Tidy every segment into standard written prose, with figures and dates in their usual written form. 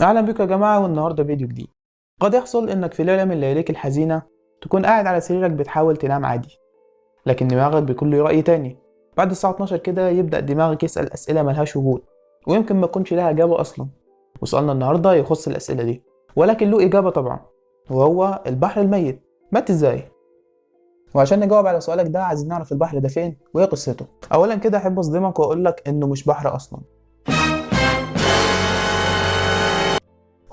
اهلا بكم يا جماعه، والنهارده فيديو جديد. قد يحصل انك في ليله من لياليك الحزينه تكون قاعد على سريرك بتحاول تنام عادي، لكن دماغك بيكون له راي تاني. بعد الساعه 12 كده يبدا دماغك يسال اسئله ملهاش وجود، ويمكن ما تكونش لها اجابه اصلا. وسؤالنا النهارده يخص الاسئله دي، ولكن له اجابه طبعا، وهو البحر الميت مات ازاي؟ وعشان نجاوب على سؤالك ده عايزين نعرف البحر ده فين وايه قصته. اولا كده احب اصدمك واقول لك انه مش بحر اصلا،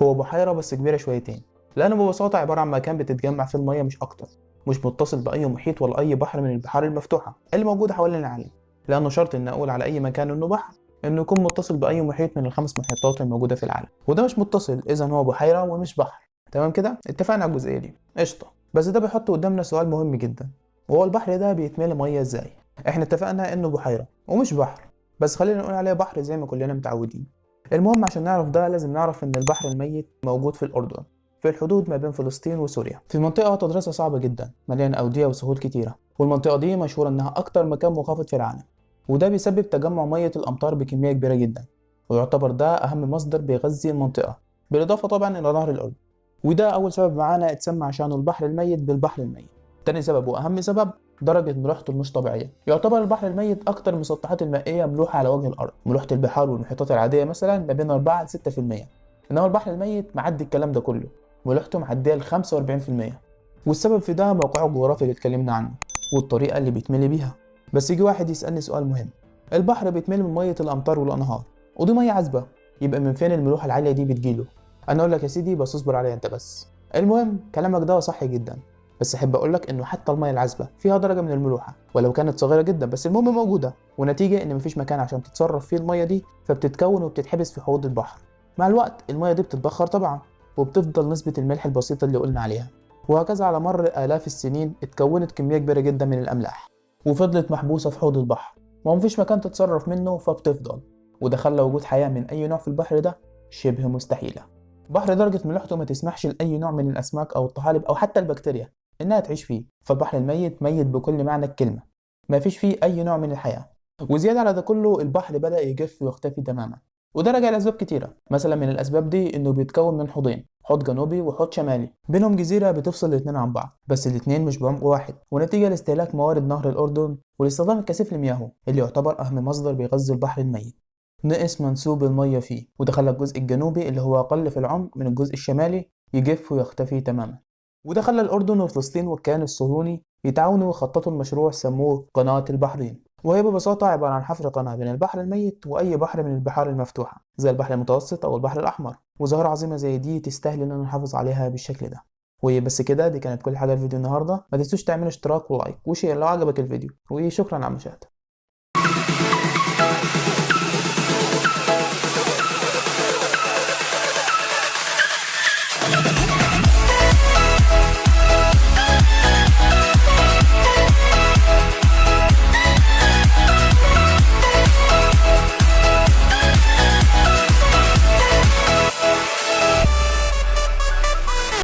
هو بحيرة بس كبيرة شويتين، لأنه ببساطة عبارة عن مكان بتتجمع فيه المية مش أكتر، مش متصل بأي محيط ولا أي بحر من البحار المفتوحة اللي موجودة حوالين العالم. لأنه شرط إن أقول على أي مكان إنه بحر إنه يكون متصل بأي محيط من الخمس محيطات الموجودة في العالم، وده مش متصل، إذا هو بحيرة ومش بحر. تمام كده؟ اتفقنا على الجزئية دي، قشطة. بس ده بيحط قدامنا سؤال مهم جدا، وهو البحر ده بيتملي مية إزاي؟ إحنا اتفقنا إنه بحيرة ومش بحر، بس خلينا نقول عليه بحر زي ما كلنا متعودين. المهم عشان نعرف ده لازم نعرف ان البحر الميت موجود في الاردن، في الحدود ما بين فلسطين وسوريا، في منطقه تدرسها صعبه جدا مليانه اوديه وسهول كتيره. والمنطقه دي مشهوره انها اكتر مكان منخفض في العالم، وده بيسبب تجمع ميه الامطار بكميه كبيره جدا، ويعتبر ده اهم مصدر بيغذي المنطقه، بالاضافه طبعا الى نهر الاردن. وده اول سبب معانا اتسمى عشان البحر الميت بالبحر الميت. تاني سبب واهم سبب درجة ملوحته مش طبيعية. يعتبر البحر الميت أكتر المسطحات المائية ملوحة على وجه الأرض. ملوحة البحار والمحيطات العادية مثلا ما بين 4 ل 6%، إنما البحر الميت معدي الكلام ده كله، ملوحته معدية ل 45%. والسبب في ده موقعه الجغرافي اللي اتكلمنا عنه، والطريقة اللي بيتملي بيها. بس يجي واحد يسألني سؤال مهم، البحر بيتملي من مية الأمطار والأنهار، ودي مية عذبة، يبقى من فين الملوحة العالية دي بتجيله؟ أنا أقول لك يا سيدي، بس اصبر عليا أنت بس. المهم كلامك ده صح جدا، بس احب اقول لك انه حتى الميه العذبه فيها درجه من الملوحه، ولو كانت صغيره جدا بس المهم موجوده، ونتيجه ان مفيش مكان عشان تتصرف فيه الميه دي فبتتكون وبتتحبس في حوض البحر. مع الوقت الميه دي بتتبخر طبعا، وبتفضل نسبه الملح البسيطه اللي قلنا عليها، وهكذا على مر الاف السنين اتكونت كميه كبيره جدا من الاملاح، وفضلت محبوسه في حوض البحر، ومفيش مكان تتصرف منه فبتفضل. وده خلى وجود حياه من اي نوع في البحر ده شبه مستحيله. بحر درجة ملوحته ما تسمحش لأي نوع من الأسماك أو الطحالب أو حتى البكتيريا إنها تعيش فيه، فالبحر الميت ميت بكل معنى الكلمة، ما فيش فيه أي نوع من الحياة. وزيادة على ده كله البحر بدأ يجف ويختفي تماما، وده راجع لأسباب كتيرة. مثلا من الأسباب دي إنه بيتكون من حوضين، حوض جنوبي وحوض شمالي، بينهم جزيرة بتفصل الاتنين عن بعض، بس الاتنين مش بعمق واحد، ونتيجة لاستهلاك موارد نهر الأردن والاستخدام الكثيف لمياهه اللي يعتبر أهم مصدر بيغذي البحر الميت، نقص منسوب المية فيه، وده خلى الجزء الجنوبي اللي هو أقل في العمق من الجزء الشمالي يجف ويختفي تماما. وده خلى الأردن وفلسطين والكيان الصهيوني يتعاونوا ويخططوا المشروع سموه قناة البحرين، وهي ببساطة عبارة عن حفر قناة بين البحر الميت وأي بحر من البحار المفتوحة زي البحر المتوسط أو البحر الأحمر. وظاهرة عظيمة زي دي تستاهل إننا نحافظ عليها بالشكل ده. وبس كده، دي كانت كل حاجة في فيديو النهاردة. ما تنسوش تعملوا اشتراك ولايك وشير لو عجبك الفيديو، وشكرا على المشاهدة.